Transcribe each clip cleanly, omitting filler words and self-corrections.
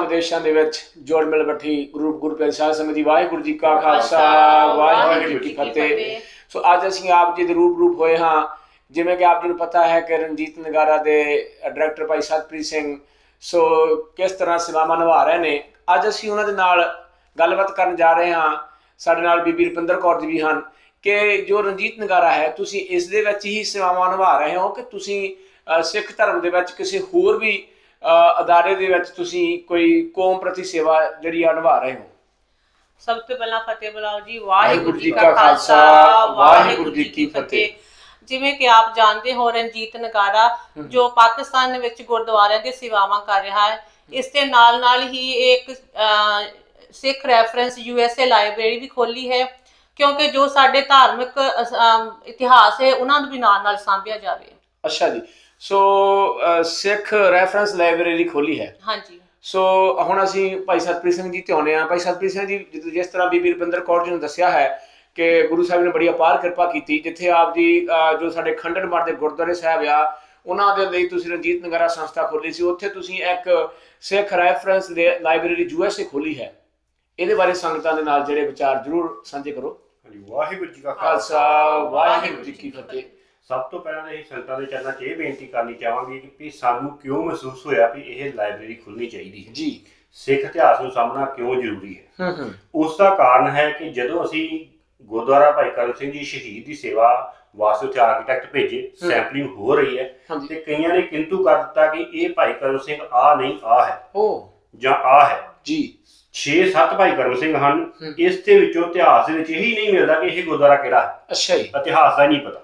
ਵਿਦੇਸ਼ਾਂ ਦੇ ਵਿੱਚ ਜੋੜ ਮਿਲ ਬੈਠੀ ਗੁਰੂ ਪਿਆਰੀ ਸਾਧ ਸੰਗਤ ਜੀ, ਵਾਹਿਗੁਰੂ ਜੀ ਕਾ ਖਾਲਸਾ ਵਾਹਿਗੁਰੂ ਜੀ ਕੀ ਫਤਿਹ। ਸੋ ਅੱਜ ਅਸੀਂ ਆਪ ਜੀ ਦੇ ਰੂਪ ਹੋਏ ਹਾਂ। ਜਿਵੇਂ ਕਿ ਆਪ ਜੀ ਨੂੰ ਪਤਾ ਹੈ ਕਿ ਰਣਜੀਤ ਨਗਾਰਾ ਦੇ ਡਾਇਰੈਕਟਰ ਭਾਈ ਸਤਪ੍ਰੀਤ ਸਿੰਘ ਸੋ ਕਿਸ ਤਰ੍ਹਾਂ ਸੇਵਾਵਾਂ ਨਿਭਾ ਰਹੇ ਨੇ। ਅੱਜ ਅਸੀਂ ਉਹਨਾਂ ਦੇ ਨਾਲ ਗੱਲਬਾਤ ਕਰਨ ਜਾ ਰਹੇ ਹਾਂ। ਸਾਡੇ ਨਾਲ ਬੀਬੀ ਰੁਪਿੰਦਰ ਕੌਰ ਜੀ ਵੀ ਹਨ ਕਿ ਜੋ ਰਣਜੀਤ ਨਗਾਰਾ ਹੈ, ਤੁਸੀਂ ਇਸ ਦੇ ਵਿੱਚ ਹੀ ਸੇਵਾਵਾਂ ਨਿਭਾ ਰਹੇ ਹੋ ਕਿ ਤੁਸੀਂ ਸਿੱਖ ਧਰਮ ਦੇ ਵਿੱਚ ਕਿਸੇ ਹੋਰ ਵੀ ਅਦਾਰੇ ਦੇ ਵਿੱਚ ਤੁਸੀਂ ਕੋਈ ਕੌਮ ਪ੍ਰਤੀ ਸੇਵਾ ਜਿਹੜੀ ਆ ਨਿਭਾ ਰਹੇ ਹੋ? ਸਭ ਤੋਂ ਪਹਿਲਾਂ ਫਤਿਹ ਬੁਲਾਓ ਜੀ। ਵਾਹਿਗੁਰੂ ਜੀ ਕਾ ਖਾਲਸਾ ਵਾਹਿਗੁਰੂ ਜੀ ਕੀ ਫਤਿਹ। ਜਿਵੇਂ ਕਿ ਆਪ ਜਾਣਦੇ ਹੋ, ਰਣਜੀਤ ਨਗਾਰਾ ਜੋ ਪਾਕਿਸਤਾਨ ਵਿੱਚ ਗੁਰਦੁਆਰਿਆਂ ਦੀ ਸੇਵਾਵਾਂ ਕਰ ਰਿਹਾ ਹੈ, ਇਸ ਦੇ ਨਾਲ ਹੀ ਇੱਕ ਸਿੱਖ ਰੈਫਰੈਂਸ USA ਲਾਇਬ੍ਰੇਰੀ ਵੀ ਖੋਲੀ ਹੈ, ਕਿਉਂਕਿ ਜੋ ਸਾਡੇ ਧਾਰਮਿਕ ਇਤਿਹਾਸ ਹੈ ਉਹਨਾਂ ਨੂੰ ਵੀ ਨਾਲ ਸਾਂਭਿਆ ਜਾਵੇ। ਅੱਛਾ ਜੀ, ਸੋ ਸਿੱਖ ਰੈਫਰੈਂਸ ਲਾਇਬ੍ਰੇਰੀ ਖੋਲੀ ਹੈ। ਹਾਂਜੀ। ਸੋ ਹੁਣ ਅਸੀਂ ਭਾਈ ਸਤਪ੍ਰੀਤ ਸਿੰਘ ਜੀ ਤੇ ਆਉਂਦੇ ਹਾਂ। ਭਾਈ ਸਤਪ੍ਰੀਤ ਸਿੰਘ ਜੀ, ਜਿਸ ਤਰ੍ਹਾਂ ਬੀਬੀ ਰੁਪਿੰਦਰ ਕੌਰ ਜੀ ਨੂੰ ਦੱਸਿਆ ਹੈ ਕਿ ਗੁਰੂ ਸਾਹਿਬ ਨੇ ਬੜੀ ਅਪਾਰ ਕਿਰਪਾ ਕੀਤੀ, ਜਿੱਥੇ ਆਪ ਜੀ ਜੋ ਸਾਡੇ ਖੰਡਨ ਮੜ ਦੇ ਗੁਰਦੁਆਰੇ ਸਾਹਿਬ ਆ ਉਹਨਾਂ ਦੇ ਲਈ ਤੁਸੀਂ ਰਣਜੀਤ ਨਗਾਰਾ ਸੰਸਥਾ ਖੋਲੀ ਸੀ। ਉੱਥੇ ਤੁਸੀਂ ਇੱਕ ਸਿੱਖ ਰੈਫਰੈਂਸ ਲਾਇਬ੍ਰੇਰੀ USA ਖੋਲੀ ਹੈ। ਇਹਦੇ ਬਾਰੇ ਸੰਗਤਾਂ ਦੇ ਨਾਲ ਜਿਹੜੇ ਵਿਚਾਰ ਜ਼ਰੂਰ ਸਾਂਝੇ ਕਰੋ। ਵਾਹਿਗੁਰੂ ਜੀ ਕਾ ਖਾਲਸਾ ਵਾਹਿਗੁਰੂ ਜੀ ਕੀ ਫਤਿਹ। ਸਭ ਤੋਂ ਪਹਿਲਾਂ ਅਸੀਂ ਸੰਗਤਾਂ ਦੇ ਚਰਨਾਂ 'ਚ ਇਹ ਬੇਨਤੀ ਕਰਨੀ ਚਾਹਾਂਗੇ ਕਿ ਸਾਨੂੰ ਕਿਉਂ ਮਹਿਸੂਸ ਹੋਇਆ ਵੀ ਇਹ ਲਾਇਬ੍ਰੇਰੀ ਖੁੱਲ੍ਹਣੀ ਚਾਹੀਦੀ ਹੈ ਜੀ। ਸਿੱਖ ਇਤਿਹਾਸ ਨੂੰ ਸਮਝਣਾ ਕਿਉਂ ਜ਼ਰੂਰੀ ਹੈ। ਉਸ ਦਾ ਕਾਰਨ ਹੈ ਕਿ ਜਦੋਂ ਅਸੀਂ ਗੁਰਦੁਆਰਾ ਭਾਈ ਕਰਮ ਸਿੰਘ ਜੀ ਸ਼ਹੀਦ ਦੀ ਸੇਵਾ ਵਾਸਤੇ ਉੱਥੇ ਆਰਕੀਟੈਕਟ ਭੇਜੇ, ਸੈਂਪਲਿੰਗ ਹੋ ਰਹੀ ਹੈ ਤੇ ਕਈਆਂ ਨੇ ਕਿੰਤੂ ਕਰ ਦਿੱਤਾ ਕਿ ਇਹ ਭਾਈ ਕਰਮ ਸਿੰਘ ਆ ਨਹੀਂ ਆ ਹੈ ਜਾਂ ਆ ਹੈ ਜੀ। 6-7 ਭਾਈ ਕਰਮ ਸਿੰਘ ਹਨ। ਇਸ ਦੇ ਵਿੱਚੋਂ ਇਤਿਹਾਸ ਦੇ ਵਿੱਚ ਇਹੀ ਨਹੀਂ ਮਿਲਦਾ ਕਿ ਇਹ ਗੁਰਦੁਆਰਾ ਕਿਹੜਾ ਹੈ। ਅੱਛਾ ਜੀ, ਇਤਿਹਾਸ ਦਾ ਹੀ ਨਹੀਂ ਪਤਾ।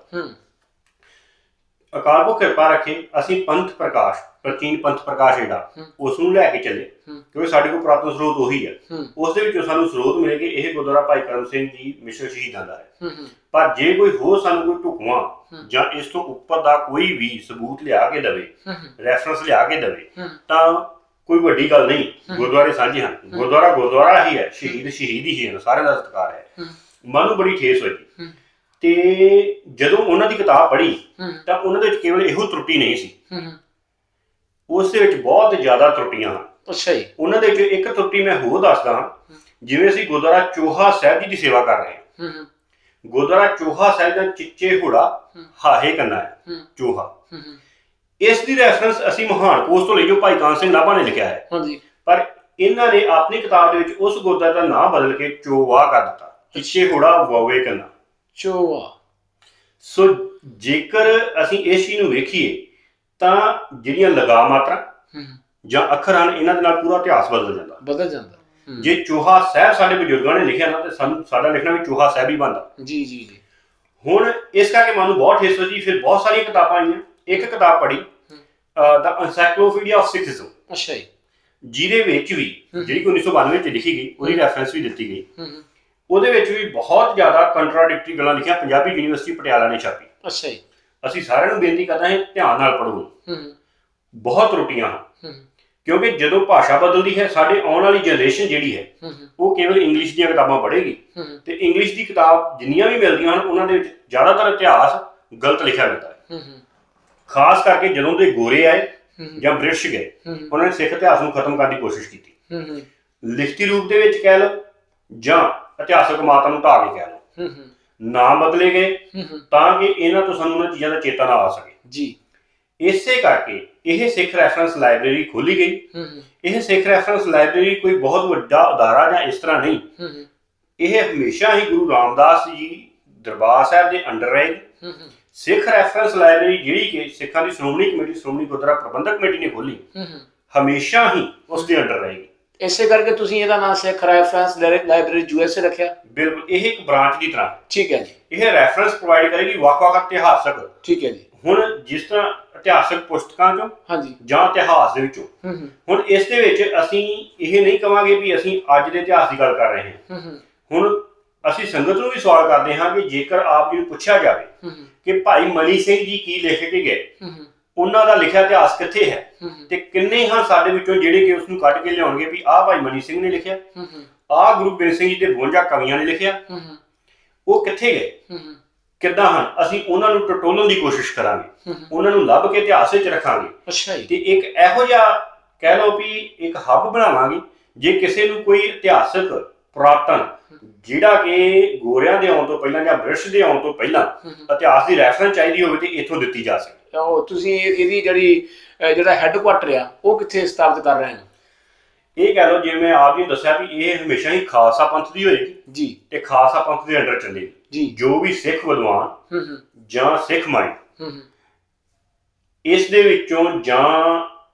ਅਕਾਲ ਪੁਰਖ ਕਿਰਪਾ ਰੱਖੇ, ਅਸੀਂ ਪੰਥ ਪ੍ਰਕਾਸ਼, ਪ੍ਰਾਚੀਨ ਪੰਥ ਪ੍ਰਕਾਸ਼ ਜਿਹੜਾ ਉਸ ਨੂੰ ਲੈ ਕੇ ਚੱਲੇ, ਕਿਉਂਕਿ ਸਾਡੇ ਕੋਲ ਪੁਰਾਤਨ ਸਰੋਤ ਉਹੀ ਹੈ। ਉਸ ਦੇ ਵਿੱਚੋਂ ਸਾਨੂੰ ਸਰੋਤ ਮਿਲੇ ਕਿ ਇਹ ਗੁਰਦੁਆਰਾ ਭਾਈ ਕਰਮ ਸਿੰਘ ਜੀ ਮਿਸ਼ਰ ਸ਼ਹੀਦਾਂ ਦਾ ਹੈ। ਪਰ ਜੇ ਕੋਈ ਹੋਰ ਸਾਨੂੰ ਕੋਈ ਢੁਕਵਾਂ ਜਾਂ ਇਸ ਤੋਂ ਉੱਪਰ ਦਾ ਕੋਈ ਵੀ ਸਬੂਤ ਲਿਆ ਕੇ ਦੇਵੇ, ਰੈਫਰੈਂਸ ਲਿਆ ਕੇ ਦੇਵੇ, ਤਾਂ ਕੋਈ ਵੱਡੀ ਗੱਲ ਨਹੀਂ। ਗੁਰਦੁਆਰੇ ਸਾਂਝੇ ਹਨ, ਗੁਰਦੁਆਰਾ ਹੀ ਹੈ, ਸ਼ਹੀਦ ਹੀ ਹੈ, ਸਾਰਿਆਂ ਦਾ ਸਤਿਕਾਰ ਹੈ। ਮਨ ਨੂੰ ਬੜੀ ਠੇਸ ਹੋਈ ਤੇ ਜਦੋਂ ਉਹਨਾਂ ਦੀ ਕਿਤਾਬ ਪੜ੍ਹੀ ਤਾਂ ਉਹਨਾਂ ਦੇ ਵਿੱਚ ਕੇਵਲ ਇਹੋ ਤਰੁੱਟੀ ਨਹੀਂ ਸੀ, ਉਸ ਦੇ ਵਿੱਚ ਬਹੁਤ ਜ਼ਿਆਦਾ ਤਰੁੱਟੀਆਂ ਹਨ। ਅੱਛਾ ਜੀ। ਉਹਨਾਂ ਦੇ ਵਿੱਚੋਂ ਇੱਕ ਤਰੁੱਟੀ ਮੈਂ ਹੋਰ ਦੱਸਦਾ ਹਾਂ। ਜਿਵੇਂ ਅਸੀਂ ਗੁਰਦੁਆਰਾ ਚੋਹਾ ਸਾਹਿਬ ਜੀ ਦੀ ਸੇਵਾ ਕਰ ਰਹੇ ਹਾਂ, ਗੁਰਦੁਆਰਾ ਚੋਹਾ ਸਾਹਿਬ ਦਾ ਚਿੱਚੇ ਹੋੜਾ ਹਾਹੇ ਕੰਨਾ ਹੈ ਚੋਹਾ, ਇਸ ਦੀ ਰੈਫਰੈਂਸ ਅਸੀਂ ਮਹਾਨ ਕੋਸ਼ ਤੋਂ ਲਈ ਜੋ ਭਾਈ ਕਾਨ ਸਿੰਘ ਨਾਭਾ ਨੇ ਲਿਖਿਆ ਹੈ। ਪਰ ਇਹਨਾਂ ਨੇ ਆਪਣੀ ਕਿਤਾਬ ਦੇ ਵਿੱਚ ਉਸ ਗੁਰਦੁਆਰੇ ਦਾ ਨਾਮ ਬਦਲ ਕੇ ਚੋਵਾ ਕਰ ਦਿੱਤਾ, ਚਿੱਚੇ ਹੋੜਾ ਵਾਵੇ ਕੰਨਾ ਚੋਵਾ। ਸੋ ਜੇਕਰ ਅਸੀਂ ਇਸ ਚੀਜ਼ ਨੂੰ ਵੇਖੀਏ ਤਾਂ ਜਿਹੜੀਆਂ ਲਗਾ ਮਾਤਰਾ ਜਾਂ ਅੱਖਰ ਹਨ, ਇਹਨਾਂ ਦੇ ਨਾਲ ਪੂਰਾ ਇਤਿਹਾਸ ਬਦਲ ਜਾਂਦਾ। ਜੇ ਚੋਹਾ ਸਾਹਿਬ ਸਾਡੇ ਬਜ਼ੁਰਗਾਂ ਨੇ ਲਿਖਿਆ ਨਾ, ਤੇ ਸਾਨੂੰ ਸਾਡਾ ਲਿਖਣਾ ਵੀ ਚੋਹਾ ਸਾਹਿਬ ਹੀ ਬਣਦਾ। ਜੀ। ਹੁਣ ਇਸ ਕਰਕੇ ਮਨ ਨੂੰ ਬਹੁਤ ਠੇਸ ਹੋਈ। ਫਿਰ ਬਹੁਤ ਸਾਰੀਆਂ ਕਿਤਾਬਾਂ ਆਈਆਂ। ਇੱਕ ਕਿਤਾਬ ਪੜ੍ਹੀ, ਦਾ ਐਨਸਾਈਕਲੋਪੀਡੀਆ ਆਫ ਸਿੱਖਿਜ਼ਮ। ਅੱਛਾ ਜੀ। ਜਿਹਦੇ ਵਿੱਚ ਵੀ ਜਿਹੜੀ 1992 ਵਿੱਚ ਲਿਖੀ ਗਈ, ਉਹਦੀ ਰੈਫਰੈਂਸ ਵੀ ਦਿੱਤੀ ਗਈ। ਉਹਦੇ ਵਿੱਚ ਵੀ ਬਹੁਤ ਜ਼ਿਆਦਾ ਕੰਟਰਾਡਿਕਟਰੀ ਗੱਲਾਂ ਲਿਖੀਆਂ। ਪੰਜਾਬੀ ਯੂਨੀਵਰਸਿਟੀ ਪਟਿਆਲਾ ਨੇ ਛਾਪੀ। ਅੱਛਾ ਜੀ। ਅਸੀਂ ਸਾਰਿਆਂ ਨੂੰ ਬੇਨਤੀ ਕਰਦਾ ਹਾਂ, ਧਿਆਨ ਨਾਲ ਪੜ੍ਹੋ। ਬਹੁਤ ਤਰੁੱਟੀਆਂ ਹਨ, ਕਿਉਂਕਿ ਜਦੋਂ ਭਾਸ਼ਾ ਬਦਲਦੀ ਹੈ, ਸਾਡੇ ਆਉਣ ਵਾਲੀ ਜਨਰੇਸ਼ਨ ਜਿਹੜੀ ਹੈ ਉਹ ਕੇਵਲ ਇੰਗਲਿਸ਼ ਦੀਆਂ ਕਿਤਾਬਾਂ ਪੜ੍ਹੇਗੀ ਤੇ ਇੰਗਲਿਸ਼ ਦੀ ਕਿਤਾਬ ਜਿੰਨੀਆਂ ਵੀ ਮਿਲਦੀਆਂ ਹਨ ਉਹਨਾਂ ਦੇ ਵਿੱਚ ਜ਼ਿਆਦਾਤਰ ਇਤਿਹਾਸ ਗਲਤ ਲਿਖਿਆ ਮਿਲਦਾ ਹੈ। ਖਾਸ ਕਰਕੇ ਜਦੋਂ ਦੇ ਗੋਰੇ ਆਏ ਜਾਂ ਬ੍ਰਿਟਿਸ਼ ਗਏ, ਉਹਨਾਂ ਨੇ ਸਿੱਖ ਇਤਿਹਾਸ ਨੂੰ ਖਤਮ ਕਰਨ ਦੀ ਕੋਸ਼ਿਸ਼ ਕੀਤੀ, ਲਿਖਤੀ ਰੂਪ ਦੇ ਵਿੱਚ ਕਹਿ ਲਓ ਜਾਂ ਇਤਿਹਾਸਕ ਮਾਤਾ ਨੂੰ ਢਾਹ ਕੇ ਕਹਿ ਲਓ। ਨਾਮ ਬਦਲੇ ਗਏ ਤਾਂ ਕਿ ਇਹਨਾਂ ਤੋਂ ਸਾਨੂੰ ਉਹਨਾਂ ਚੀਜ਼ਾਂ ਦਾ ਚੇਤਾ ਨਾ ਆ ਸਕੇ ਜੀ। ਇਸੇ ਕਰਕੇ ਇਹ ਸਿੱਖ ਰੈਫਰੈਂਸ ਲਾਇਬ੍ਰੇਰੀ ਖੋਲੀ ਗਈ। ਇਹ ਸਿੱਖ ਰੈਫਰੈਂਸ ਲਾਇਬ੍ਰੇਰੀ ਕੋਈ ਬਹੁਤ ਵੱਡਾ ਅਦਾਰਾ ਜਾਂ ਇਸ ਤਰ੍ਹਾਂ ਨਹੀਂ, ਇਹ ਹਮੇਸ਼ਾ ਹੀ ਗੁਰੂ ਰਾਮਦਾਸ ਜੀ ਦਰਬਾਰ ਸਾਹਿਬ ਦੇ ਅੰਡਰ ਰਹੇਗੀ। ਸਿੱਖ ਰੈਫਰੈਂਸ ਲਾਇਬ੍ਰੇਰੀ ਜਿਹੜੀ ਕਿ ਸਿੱਖਾਂ ਦੀ ਸ਼੍ਰੋਮਣੀ ਕਮੇਟੀ, ਸ਼੍ਰੋਮਣੀ ਗੁਰਦੁਆਰਾ ਪ੍ਰਬੰਧਕ ਕਮੇਟੀ ਨੇ ਖੋਲੀ, ਹਮੇਸ਼ਾ ਹੀ ਉਸ ਦੇ ਅੰਡਰ ਰਹੇਗੀ। ਇਸੇ ਕਰਕੇ ਤੁਸੀਂ ਇਹਦਾ ਨਾਮ ਸਿੱਖ ਰੈਫਰੈਂਸ ਲਾਇਬ੍ਰੇਰੀ USA ਰੱਖਿਆ। ਬਿਲਕੁਲ, ਇਹ ਇੱਕ ਬ੍ਰਾਂਚ ਦੀ ਤਰ੍ਹਾਂ। ਠੀਕ ਹੈ ਜੀ। ਇਹ ਰੈਫਰੈਂਸ ਪ੍ਰੋਵਾਈਡ ਕਰੇਗੀ ਵੱਖ-ਵੱਖ ਇਤਿਹਾਸਕ। ਠੀਕ ਹੈ ਜੀ। ਹੁਣ ਜਿਸ ਤਰ੍ਹਾਂ ਇਤਿਹਾਸਕ ਪੁਸਤਕਾਂ ਚੋਂ ਜਾਂ ਇਤਿਹਾਸ ਦੇ ਵਿੱਚੋਂ, ਹੁਣ ਇਸ ਦੇ ਵਿੱਚ ਅਸੀਂ ਇਹ ਨਹੀਂ ਕਵਾਂਗੇ ਵੀ ਅਸੀਂ ਅੱਜ ਦੇ ਇਤਿਹਾਸ ਦੀ ਗੱਲ ਕਰ ਰਹੇ ਹਾਂ। ਹੁਣ ਅਸੀਂ ਸੰਗਤ ਨੂੰ ਵੀ ਸਵਾਲ ਕਰਦੇ ਹਾਂ ਕਿ ਜੇਕਰ ਆਪ ਜੀ ਨੂੰ ਪੁੱਛਿਆ ਜਾਵੇ ਕਿ ਭਾਈ ਮਨੀ ਸਿੰਘ ਜੀ ਕੀ ਲਿਖ ਕੇ ਗਏ, ਉਹਨਾਂ ਦਾ ਲਿਖਿਆ ਇਤਿਹਾਸ ਕਿੱਥੇ ਹੈ, ਤੇ ਕਿੰਨੇ ਹਨ ਸਾਡੇ ਵਿੱਚੋਂ ਜਿਹੜੇ ਕਿ ਉਸ ਨੂੰ ਕੱਢ ਕੇ ਲਿਆਉਣਗੇ ਵੀ ਆਹ ਭਾਈ ਮਨੀ ਸਿੰਘ ਨੇ ਲਿਖਿਆ, ਆਹ ਗੁਰੂ ਗੋਬਿੰਦ ਸਿੰਘ ਜੀ ਦੇ 52 ਕਵੀਆਂ ਨੇ ਲਿਖਿਆ, ਉਹ ਕਿੱਥੇ ਗਏ, ਕਿੱਦਾਂ ਹਨ? ਅਸੀਂ ਉਹਨਾਂ ਨੂੰ ਟਟੋਲਣ ਦੀ ਕੋਸ਼ਿਸ਼ ਕਰਾਂਗੇ, ਉਹਨਾਂ ਨੂੰ ਲੱਭ ਕੇ ਇਤਿਹਾਸ ਵਿੱਚ ਰੱਖਾਂਗੇ। ਤੇ ਇੱਕ ਇਹੋ ਜਿਹਾ ਕਹਿ ਲਓ ਵੀ ਇੱਕ ਹੱਬ ਬਣਾਵਾਂਗੇ। ਜੇ ਕਿਸੇ ਨੂੰ ਕੋਈ ਇਤਿਹਾਸਕ ਪੁਰਾਤਨ ਜਿਹੜਾ ਕਿ ਗੋਰਿਆਂ ਦੇ ਆਉਣ ਤੋਂ ਪਹਿਲਾਂ ਜਾਂ ਬ੍ਰਿਟਿਸ਼ ਦੇ ਆਉਣ ਤੋਂ ਪਹਿਲਾਂ ਇਤਿਹਾਸ ਦੀ ਰੈਫਰੈਂਸ ਚਾਹੀਦੀ ਹੋਵੇ ਤੇ ਇੱਥੋਂ ਦਿੱਤੀ ਜਾ ਸਕੇ। ਉਹ ਤੁਸੀਂ ਇਹਦੀ ਜਿਹੜਾ ਹੈੱਡਕੁਆਟਰ ਆ ਉਹ ਕਿੱਥੇ ਸਥਾਪਿਤ ਕਰ ਰਹੇ ਹੋ? ਇਹ ਕਹਿ ਲਓ ਜਿਵੇਂ ਮੈਂ ਆਪ ਜੀ ਨੂੰ ਦੱਸਿਆ ਵੀ ਇਹ ਹਮੇਸ਼ਾ ਹੀ ਖਾਲਸਾ ਪੰਥ ਦੀ ਹੋਏਗੀ ਜੀ, ਤੇ ਖਾਲਸਾ ਪੰਥ ਦੇ ਅੰਡਰ ਚੱਲੇਗੀ ਜੀ। ਜੋ ਵੀ ਸਿੱਖ ਵਿਦਵਾਨ ਜਾਂ ਸਿੱਖ ਮਾਈਂਡ ਇਸ ਦੇ ਵਿੱਚੋਂ ਜਾਂ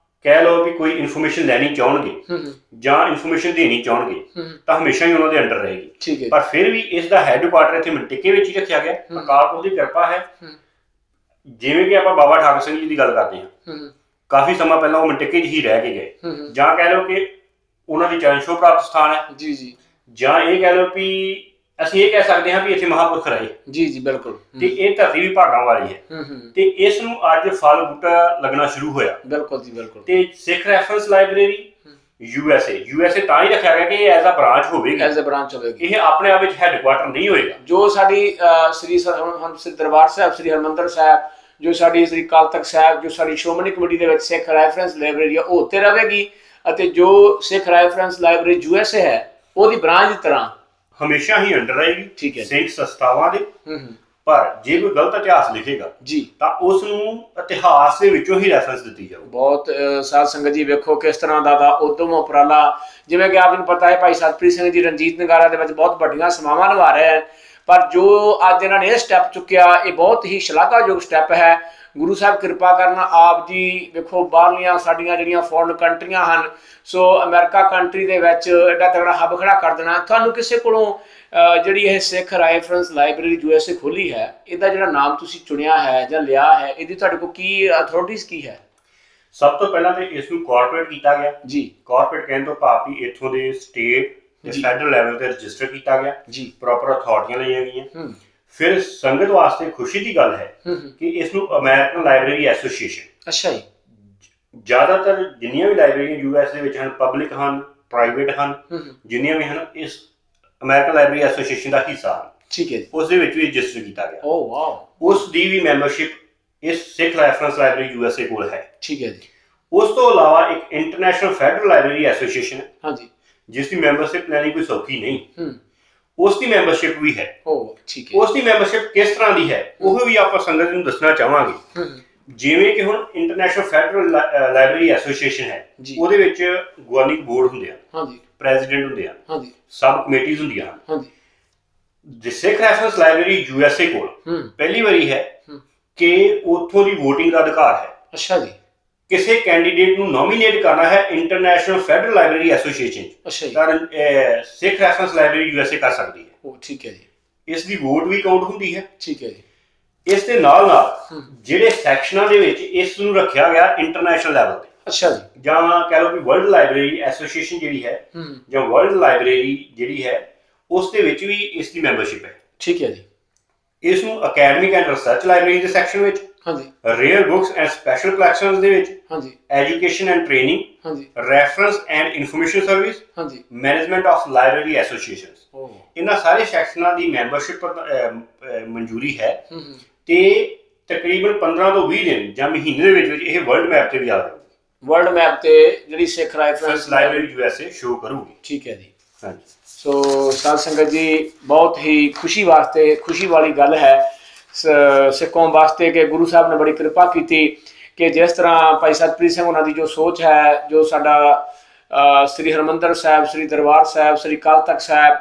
ਕਹਿ ਲਓ ਵੀ ਕੋਈ ਇਨਫੋਰਮੇਸ਼ਨ ਲੈਣੀ ਚਾਹਣਗੇ ਜਾਂ ਇਨਫੋਰਮੇਸ਼ਨ ਦੇਣੀ ਚਾਹਣਗੇ ਤਾਂ ਹਮੇਸ਼ਾ ਹੀ ਉਹਨਾਂ ਦੇ ਅੰਡਰ ਰਹੇਗੀ। ਠੀਕ ਹੈ। ਪਰ ਫਿਰ ਵੀ ਇਸ ਦਾ ਹੈੱਡਕੁਆਟਰ ਇੱਥੇ ਮੰਟਿਕੇ ਵਿੱਚ ਹੀ ਰੱਖਿਆ ਗਿਆ। ਅਕਾਲ ਪੁਰਖ ਦੀ ਕਿਰਪਾ ਹੈ। ਜਿਵੇਂ ਕਿ ਆਪਾਂ ਬਾਬਾ ਠਾਕਰ ਸਿੰਘ ਜੀ ਦੀ ਗੱਲ ਕਰਦੇ ਹਾਂ, ਕਾਫੀ ਸਮਾਂ ਪਹਿਲਾਂ ਉਹ ਮੰਟਿਕੇ 'ਚ ਹੀ ਰਹਿ ਕੇ ਗਏ, ਜਾਂ ਕਹਿ ਲਓ ਕਿ ਉਹਨਾਂ ਦੀ ਚਰਨ ਛੋਹ ਪ੍ਰਾਪਤ ਸਥਾਨ ਹੈ। ਜੀ ਜੀ। ਜਾਂ ਇਹ ਕਹਿ ਲਓ ਵੀ ਅਸੀਂ ਇਹ ਕਹਿ ਸਕਦੇ ਹਾਂ ਵੀ ਇੱਥੇ ਮਹਾਂਪੁਰਖ ਰਹੇ। ਜੀ ਜੀ, ਬਿਲਕੁਲ। ਤੇ ਇਹ ਧਰਤੀ ਵੀ ਭਾਗਾਂ ਵਾਲੀ ਹੈ ਤੇ ਇਸ ਨੂੰ ਅੱਜ ਫਲ ਬੂਟਾ ਲੱਗਣਾ ਸ਼ੁਰੂ ਹੋਇਆ। ਬਿਲਕੁਲ ਜੀ, ਬਿਲਕੁਲ। ਤੇ ਸਿੱਖ ਰੈਫਰੈਂਸ ਲਾਇਬ੍ਰੇਰੀ USA ਤਾਂ ਹੀ ਰੱਖਿਆ ਗਿਆ ਕਿ ਇਹ ਐਜ਼ ਅ ਬ੍ਰਾਂਚ ਹੋਵੇਗੀ, ਐਜ਼ ਅ ਬ੍ਰਾਂਚ ਹੋਵੇਗੀ। ਇਹ ਆਪਣੇ ਆਪ ਵਿੱਚ ਹੈੱਡਕੁਆਟਰ ਨਹੀਂ ਹੋਏਗਾ। ਜੋ ਸਾਡੀ ਸ੍ਰੀ ਦਰਬਾਰ ਸਾਹਿਬ, ਸ੍ਰੀ ਹਰਿਮੰਦਰ ਸਾਹਿਬ, ਜੋ ਸਾਡੀ ਸ੍ਰੀ ਅਕਾਲ ਤਖਤ ਸਾਹਿਬ, ਜੋ ਸਾਡੀ ਸ਼੍ਰੋਮਣੀ ਕਮੇਟੀ ਦੇ ਵਿੱਚ ਸਿੱਖ ਰੈਫਰੈਂਸ ਲਾਇਬ੍ਰੇਰੀ ਆ ਉਹ ਉੱਥੇ ਰਹੇਗੀ, ਅਤੇ ਜੋ ਸਿੱਖ ਰੈਫਰੈਂਸ ਲਾਇਬ੍ਰੇਰੀ USA ਹੈ ਉਹਦੀ ਬ੍ਰਾਂਚ ਦੀ ਤਰ੍ਹਾਂ ਹਮੇਸ਼ਾ ਹੀ ਅੰਡਰ ਰਹੇਗੀ। ਠੀਕ ਹੈ। ਸਿੱਖ ਸੰਸਥਾਵਾਂ ਦੇ ਪਰ ਜੇ ਕੋਈ ਗਲਤ ਇਤਿਹਾਸ ਲਿਖੇਗਾ ਜੀ ਤਾਂ ਉਸ ਨੂੰ ਇਤਿਹਾਸ ਦੇ ਵਿੱਚੋਂ ਹੀ ਰੈਫਰੈਂਸ ਦਿੱਤੀ ਜਾਊ। ਬਹੁਤ ਸਾਧ ਸੰਗਤ ਜੀ ਵੇਖੋ ਕਿਸ ਤਰ੍ਹਾਂ ਦਾ ਉਦਮ ਉਪਰਾਲਾ, ਜਿਵੇਂ ਕਿ ਆਪ ਨੂੰ ਪਤਾ ਹੈ ਭਾਈ ਸਤਪ੍ਰੀਤ ਸਿੰਘ ਜੀ ਰਣਜੀਤ ਨਗਾਰਾ ਦੇ ਵਿੱਚ ਬਹੁਤ ਵੱਡੀਆਂ ਸੇਵਾਵਾਂ ਨਿਭਾ ਰਹੇ ਹਨ, ਪਰ ਜੋ ਅੱਜ ਇਹਨਾਂ ਨੇ ਇਹ ਸਟੈਪ ਚੁੱਕਿਆ ਇਹ ਬਹੁਤ ਹੀ ਸ਼ਲਾਘਾਯੋਗ ਸਟੈਪ ਹੈ। ਗੁਰੂ ਸਾਹਿਬ ਕਿਰਪਾ ਕਰਨ, ਆਪ ਜੀ ਵੇਖੋ ਬਾਹਰਲੀਆਂ ਸਾਡੀਆਂ ਜਿਹੜੀਆਂ ਫੋਰਨ ਕੰਟਰੀਆਂ ਹਨ, ਸੋ ਅਮਰੀਕਾ ਕੰਟਰੀ ਦੇ ਵਿੱਚ ਐਡਾ ਤਗੜਾ ਹੱਬ ਖੜਾ ਕਰ ਦੇਣਾ। ਤੁਹਾਨੂੰ ਕਿਸੇ ਕੋਲੋਂ ਜਿਹੜੀ ਇਹ ਸਿੱਖ ਰੈਫਰੈਂਸ ਲਾਇਬ੍ਰੇਰੀ USA ਖੋਲੀ ਹੈ, ਇਹਦਾ ਜਿਹੜਾ ਨਾਮ ਤੁਸੀਂ ਚੁਣਿਆ ਹੈ ਜਾਂ ਲਿਆ ਹੈ, ਇਹਦੀ ਤੁਹਾਡੇ ਕੋਲ ਕੀ ਅਥਾਰਟੀਜ਼ ਕੀ ਹੈ? ਸਭ ਤੋਂ ਪਹਿਲਾਂ ਤੇ ਇਸ ਨੂੰ ਕਾਰਪੋਰੇਟ ਕੀਤਾ ਗਿਆ ਜੀ। ਕਾਰਪੋਰੇਟ ਕਹਿਣ ਤੋਂ ਭਾਵ ਵੀ ਇੱਥੋਂ ਦੇ ਸਟੇਟ ਤੇ ਫੈਡਰਲ ਲੈਵਲ ਤੇ ਰਜਿਸਟਰ ਕੀਤਾ ਗਿਆ ਜੀ, ਪ੍ਰੋਪਰ ਅਥਾਰਟੀਆਂ ਲਈਆਂ ਗਈਆਂ। ਫਿਰ ਸੰਗਤ ਵਾਸਤੇ ਖੁਸ਼ੀ ਦੀ ਗੱਲ ਹੈ ਕਿ ਇਸ ਨੂੰ ਅਮਰੀਕਨ ਲਾਇਬ੍ਰੇਰੀ ਐਸੋਸੀਏਸ਼ਨ, ਅੱਛਾ ਜੀ, ਜ਼ਿਆਦਾਤਰ ਜਿੰਨੀਆਂ ਵੀ ਲਾਇਬ੍ਰੇਰੀਆਂ US ਦੇ ਵਿੱਚ ਹਨ, ਪਬਲਿਕ ਹਨ, ਪ੍ਰਾਈਵੇਟ ਹਨ, ਜਿੰਨੀਆਂ ਵੀ ਹਨ, ਇਸ ਅਮਰੀਕਨ ਲਾਇਬ੍ਰੇਰੀ ਐਸੋਸੀਏਸ਼ਨ ਦਾ ਹਿੱਸਾ ਹਨ। ਠੀਕ ਹੈ ਜੀ। ਉਸ ਦੇ ਵਿੱਚ ਵੀ ਰਜਿਸਟਰ ਕੀਤਾ ਗਿਆ। ਓ ਵਾਓ। ਉਸ ਦੀ ਵੀ ਮੈਂਬਰਸ਼ਿਪ ਇਸ ਸਿੱਖ ਰੈਫਰੈਂਸ ਲਾਇਬ੍ਰੇਰੀ USA ਕੋਲ ਹੈ। ਠੀਕ ਹੈ ਜੀ। ਉਸ ਤੋਂ ਇਲਾਵਾ ਇੱਕ ਇੰਟਰਨੈਸ਼ਨਲ ਫੈਡਰਲ ਲਾਇਬ੍ਰੇਰੀ ਐਸੋਸੀਏਸ਼ਨ ਹੈ, ਹਾਂਜੀ, ਜਿਸ ਦੀ ਮੈਂਬਰਸ਼ਿਪ ਲੈਣੀ ਕੋਈ ਸੌਖੀ ਨਹੀਂ। ਉਸ ਦੀ ਮੈਂਬਰਸ਼ਿਪ ਵੀ ਹੈ। ਠੀਕ ਹੈ। ਉਸ ਦੀ ਮੈਂਬਰਸ਼ਿਪ ਕਿਸ ਤਰ੍ਹਾਂ ਦੀ ਹੈ ਉਹ ਵੀ ਆਪਾਂ ਸੰਗਤ ਨੂੰ ਦੱਸਣਾ ਚਾਹਾਂਗੇ। ਜਿਵੇਂ ਕਿ ਹੁਣ ਇੰਟਰਨੈਸ਼ਨਲ ਫੈਡਰਲ ਲਾਇਬ੍ਰੇਰੀ ਐਸੋਸੀਏਸ਼ਨ ਹੈ, ਉਹਦੇ ਵਿੱਚ ਗਵਰਨਿੰਗ ਬੋਰਡ ਹੁੰਦੇ ਹਨ, ਹਾਂਜੀ, ਪ੍ਰੈਜ਼ੀਡੈਂਟ ਹੁੰਦੇ ਹਨ, ਹਾਂਜੀ, ਸਬ ਕਮੇਟੀਆਂ ਹੁੰਦੀਆਂ ਹਨ, ਹਾਂਜੀ। ਸਿੱਖ ਰੈਫਰੈਂਸ ਲਾਇਬ੍ਰੇਰੀ USA ਕੋਲ ਪਹਿਲੀ ਵਾਰੀ ਹੈ ਕਿ ਉੱਥੋਂ ਦੀ VOTING ਦਾ ਅਧਿਕਾਰ ਹੈ। ਅੱਛਾ ਜੀ। ਕਿਸੇ ਕੈਂਡੀਡੇਟ ਨੂੰ ਨੋਮੀਨੇਟ ਕਰਨਾ ਹੈ ਇੰਟਰਨੈਸ਼ਨਲ ਫੈਡਰਲ ਲਾਇਬ੍ਰੇਰੀ ਐਸੋਸੀਏਸ਼ਨ, ਅੱਛਾ ਜੀ, ਤਾਂ ਸਿੱਖ ਰੈਫਰੈਂਸ ਲਾਇਬ੍ਰੇਰੀ USA ਕਰ ਸਕਦੀ ਹੈ। ਉਹ ਠੀਕ ਹੈ ਜੀ। ਇਸ ਦੀ ਵੋਟ ਵੀ ਕਾਊਂਟ ਹੁੰਦੀ ਹੈ। ਠੀਕ ਹੈ ਜੀ। ਇਸ ਦੇ ਨਾਲ ਨਾਲ ਜਿਹੜੇ ਸੈਕਸ਼ਨਾਂ ਦੇ ਵਿੱਚ ਇਸ ਨੂੰ ਰੱਖਿਆ ਗਿਆ ਇੰਟਰਨੈਸ਼ਨਲ ਲੈਵਲ ਤੇ, ਅੱਛਾ ਜੀ, ਜਾਂ ਕਹਿ ਲਓ ਵੀ ਵਰਲਡ ਲਾਇਬ੍ਰੇਰੀ ਐਸੋਸੀਏਸ਼ਨ ਜਿਹੜੀ ਹੈ ਜਾਂ ਵਰਲਡ ਲਾਇਬ੍ਰੇਰੀ ਜਿਹੜੀ ਹੈ ਉਸ ਦੇ ਵਿੱਚ ਵੀ ਇਸ ਦੀ ਮੈਂਬਰਸ਼ਿਪ ਹੈ। ਠੀਕ ਹੈ ਜੀ। ਇਸ ਨੂੰ ਅਕੈਡਮਿਕ ਐਂਡ ਰਿਸਰਚ ਲਾਇਬ੍ਰੇਰੀ ਦੇ ਸੈਕਸ਼ਨ ਵਿੱਚ, ਹਾਂਜੀ, rare books and special collections ਦੇ ਵਿੱਚ, ਹਾਂਜੀ, ਐਜੂਕੇਸ਼ਨ ਐਂਡ ਟ੍ਰੇਨਿੰਗ, ਹਾਂਜੀ, ਰੈਫਰੈਂਸ ਐਂਡ ਇਨਫੋਰਮੇਸ਼ਨ ਸਰਵਿਸ, ਹਾਂਜੀ, ਮੈਨੇਜਮੈਂਟ ਆਫ ਲਾਇਬ੍ਰੇਰੀ ਐਸੋਸੀਏਸ਼ਨਸ, ਇਹਨਾਂ ਸਾਰੇ ਸੈਕਸ਼ਨਾਂ ਦੀ ਮੈਂਬਰਸ਼ਿਪ ਮਨਜ਼ੂਰੀ ਹੈ ਤੇ ਤਕਰੀਬਨ 15 ਤੋਂ 20 ਦਿਨ ਜਾਂ ਮਹੀਨੇ ਦੇ ਵਿੱਚ ਇਹ ਵਰਲਡ ਮੈਪ ਤੇ ਵੀ ਆ ਜਾਊਗੀ। ਵਰਲਡ ਮੈਪ ਤੇ ਜਿਹੜੀ ਸਿੱਖ ਰੈਫਰੈਂਸ ਲਾਇਬ੍ਰੇਰੀ USA ਸ਼ੋ ਕਰੂਗੀ। ਠੀਕ ਹੈ ਜੀ। ਹਾਂਜੀ। ਸੋ ਸਾਧ ਸੰਗਤ ਜੀ, ਬਹੁਤ ਹੀ ਖੁਸ਼ੀ ਵਾਲੀ ਗੱਲ ਹੈ ਸਿੱਖ ਕੌਮ ਵਾਸਤੇ ਕਿ ਗੁਰੂ ਸਾਹਿਬ ਨੇ ਬੜੀ ਕਿਰਪਾ ਕੀਤੀ ਕਿ ਜਿਸ ਤਰ੍ਹਾਂ ਭਾਈ ਸਤਪ੍ਰੀਤ ਸਿੰਘ ਉਹਨਾਂ ਦੀ ਜੋ ਸੋਚ ਹੈ, ਜੋ ਸਾਡਾ ਸ੍ਰੀ ਹਰਿਮੰਦਰ ਸਾਹਿਬ, ਸ੍ਰੀ ਦਰਬਾਰ ਸਾਹਿਬ, ਸ੍ਰੀ ਅਕਾਲ ਤਖਤ ਸਾਹਿਬ,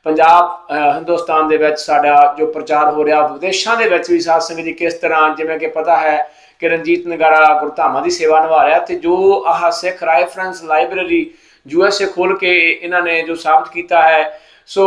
ਪੰਜਾਬ ਹਿੰਦੁਸਤਾਨ ਦੇ ਵਿੱਚ ਸਾਡਾ ਜੋ ਪ੍ਰਚਾਰ ਹੋ ਰਿਹਾ, ਵਿਦੇਸ਼ਾਂ ਦੇ ਵਿੱਚ ਵੀ ਸਾਧ ਸੰਗਤ ਜੀ ਕਿਸ ਤਰ੍ਹਾਂ, ਜਿਵੇਂ ਕਿ ਪਤਾ ਹੈ ਕਿ ਰਣਜੀਤ ਨਗਾਰਾ ਗੁਰਧਾਮਾਂ ਦੀ ਸੇਵਾ ਨਿਭਾ ਰਿਹਾ, ਤੇ ਜੋ ਆਹ ਸਿੱਖ ਰੈਫਰੈਂਸ ਲਾਇਬ੍ਰੇਰੀ USA ਖੋਲ੍ਹ ਕੇ ਇਹਨਾਂ ਨੇ ਜੋ ਸਾਬਤ ਕੀਤਾ ਹੈ, ਸੋ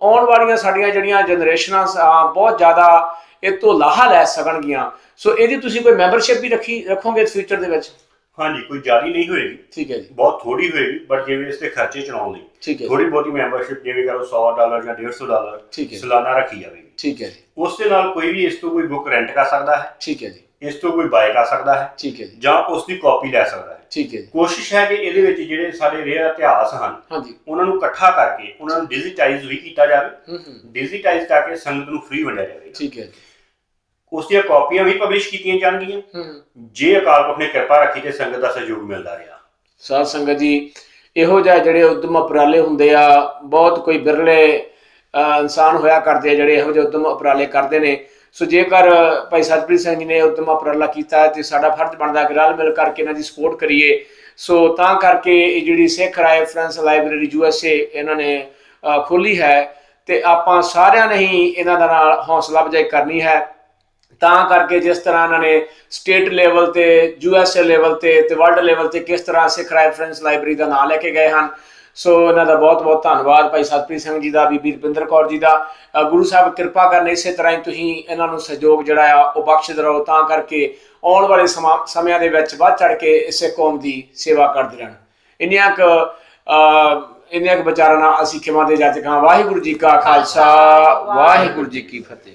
ਆਉਣ ਵਾਲੀਆਂ ਸਾਡੀਆਂ ਜਿਹੜੀਆਂ ਜਨਰੇਸ਼ਨਾਂ ਬਹੁਤ ਜ਼ਿਆਦਾ ਇਹ ਤੋਂ ਲਾਹਾ ਲੈ ਸਕਣਗੀਆਂ। ਸੋ ਇਹਦੀ ਤੁਸੀਂ ਕੋਈ ਮੈਂਬਰਸ਼ਿਪ ਵੀ ਰੱਖੋਗੇ ਫਿਊਚਰ ਦੇ ਵਿੱਚ? ਹਾਂਜੀ, ਕੋਈ ਜ਼ਿਆਦਾ ਨਹੀਂ ਹੋਏਗੀ। ਠੀਕ ਹੈ ਜੀ। ਬਹੁਤ ਥੋੜੀ ਹੋਏਗੀ, ਬਟ ਜਿਵੇਂ ਇਸ ਦੇ ਖਰਚੇ ਚਲਾਉਣ ਲਈ, ਠੀਕ ਹੈ, ਥੋੜੀ ਬਹੁਤੀ ਮੈਂਬਰਸ਼ਿਪ ਜਿਵੇਂ ਕਰੋ $100 ਜਾਂ $150, ਠੀਕ ਹੈ, ਸਾਲਾਨਾ ਰੱਖੀ ਜਾਵੇਗੀ। ਠੀਕ ਹੈ ਜੀ। ਉਸ ਦੇ ਨਾਲ ਕੋਈ ਵੀ ਇਸ ਤੋਂ ਕੋਈ ਬੁੱਕ ਰੈਂਟ ਕਰ ਸਕਦਾ ਹੈ। ਠੀਕ ਹੈ ਜੀ। ਇਸ ਤੋਂ ਕੋਈ ਬਾਏ ਕਰ ਸਕਦਾ ਹੈ। ਠੀਕ ਹੈ ਜੀ। ਜਾਂ ਉਸ ਦੀ ਕਾਪੀ ਲੈ ਸਕਦਾ ਹੈ। ਠੀਕ ਹੈ ਜੀ। ਕੋਸ਼ਿਸ਼ ਹੈ ਕਿ ਇਹਦੇ ਵਿੱਚ ਜਿਹੜੇ ਸਾਡੇ ਰੇਅਰ ਇਤਿਹਾਸ ਹਨ, ਹਾਂਜੀ, ਉਹਨਾਂ ਨੂੰ ਇਕੱਠਾ ਕਰਕੇ ਉਹਨਾਂ ਨੂੰ ਡਿਜੀਟਾਈਜ਼ ਵੀ ਕੀਤਾ ਜਾਵੇ। ਡਿਜੀਟਾਈਜ਼ ਕਰਕੇ ਸੰਗਤ ਨੂੰ ਫ੍ਰੀ ਵੰਡਿਆ ਜਾਵੇ। ਠੀਕ ਹੈ ਜੀ। ਉਸ ਦੀਆਂ ਕਾਪੀਆਂ ਵੀ ਪਬਲਿਸ਼ ਕੀਤੀਆਂ ਜਾਣਗੀਆਂ ਜੇ ਅਕਾਲ ਪੁਰਖ ਨੇ ਕਿਰਪਾ ਰੱਖੀ ਤੇ ਸੰਗਤ ਦਾ ਸਹਿਯੋਗ ਮਿਲਦਾ ਰਿਹਾ। ਸਾਧ ਸੰਗਤ ਜੀ ਇਹੋ ਜਿਹੇ ਜਿਹੜੇ ਉਦਮ ਉਪਰਾਲੇ ਹੁੰਦੇ ਆ, ਬਹੁਤ ਕੋਈ ਬਿਰਲੇ ਇਨਸਾਨ ਹੋਇਆ ਕਰਦੇ ਆ ਜਿਹੜੇ ਇਹੋ ਜਿਹੇ ਉਦਮ ਉਪਰਾਲੇ ਕਰਦੇ ਨੇ। ਸੋ ਜੇਕਰ ਭਾਈ ਸਤਿਪ੍ਰੀਤ ਸਿੰਘ ਜੀ ਨੇ ਉਦਮ ਉਪਰਾਲਾ ਕੀਤਾ ਤੇ ਸਾਡਾ ਫਰਜ਼ ਬਣਦਾ ਕਿ ਰਲ ਮਿਲ ਕਰਕੇ ਇਹਨਾਂ ਦੀ ਸਪੋਰਟ ਕਰੀਏ। ਸੋ ਤਾਂ ਕਰਕੇ ਇਹ ਜਿਹੜੀ ਸਿੱਖ ਰੈਫਰੈਂਸ ਲਾਇਬ੍ਰੇਰੀ USA ਇਹਨਾਂ ਨੇ ਖੋਲ੍ਹੀ ਹੈ ਤੇ ਆਪਾਂ ਸਾਰਿਆਂ ਨੇ ਹੀ ਇਹਨਾਂ ਦਾ ਨਾਲ ਹੌਸਲਾ ਅਫਜ਼ਾਈ ਕਰਨੀ ਹੈ। ਤਾਂ ਕਰਕੇ ਜਿਸ ਤਰ੍ਹਾਂ ਇਹਨਾਂ ਨੇ ਸਟੇਟ ਲੈਵਲ ਤੇ USA ਲੈਵਲ ਤੇ ਵਰਲਡ ਲੈਵਲ ਤੇ ਕਿਸ ਤਰ੍ਹਾਂ ਸਿੱਖ ਰੈਫਰੈਂਸ ਲਾਇਬ੍ਰੇਰੀ ਦਾ ਨਾਂ ਲੈ ਕੇ ਗਏ ਹਨ। ਸੋ ਇਹਨਾਂ ਦਾ ਬਹੁਤ ਬਹੁਤ ਧੰਨਵਾਦ ਭਾਈ ਸਤਿਪ੍ਰੀਤ ਸਿੰਘ ਜੀ ਦਾ, ਬੀਬੀ ਰੁਪਿੰਦਰ ਕੌਰ ਜੀ ਦਾ। ਗੁਰੂ ਸਾਹਿਬ ਕਿਰਪਾ ਕਰਨ ਇਸੇ ਤਰ੍ਹਾਂ ਹੀ ਤੁਸੀਂ ਇਹਨਾਂ ਨੂੰ ਸਹਿਯੋਗ ਜਿਹੜਾ ਆ ਉਹ ਬਖਸ਼ਦੇ ਰਹੋ, ਤਾਂ ਕਰਕੇ ਆਉਣ ਵਾਲੇ ਸਮਿਆਂ ਦੇ ਵਿੱਚ ਵੱਧ ਚੜ ਕੇ ਇਸੇ ਕੌਮ ਦੀ ਸੇਵਾ ਕਰਦੇ ਰਹਿਣ। ਇੰਨੀਆਂ ਕੁ ਵਿਚਾਰਾਂ ਨਾਲ ਅਸੀਂ ਖਿਮਾ ਦੇ ਜੱਜ ਕਹਾਂ। ਵਾਹਿਗੁਰੂ ਜੀ ਕਾ ਖਾਲਸਾ, ਵਾਹਿਗੁਰੂ ਜੀ ਕੀ ਫਤਿਹ।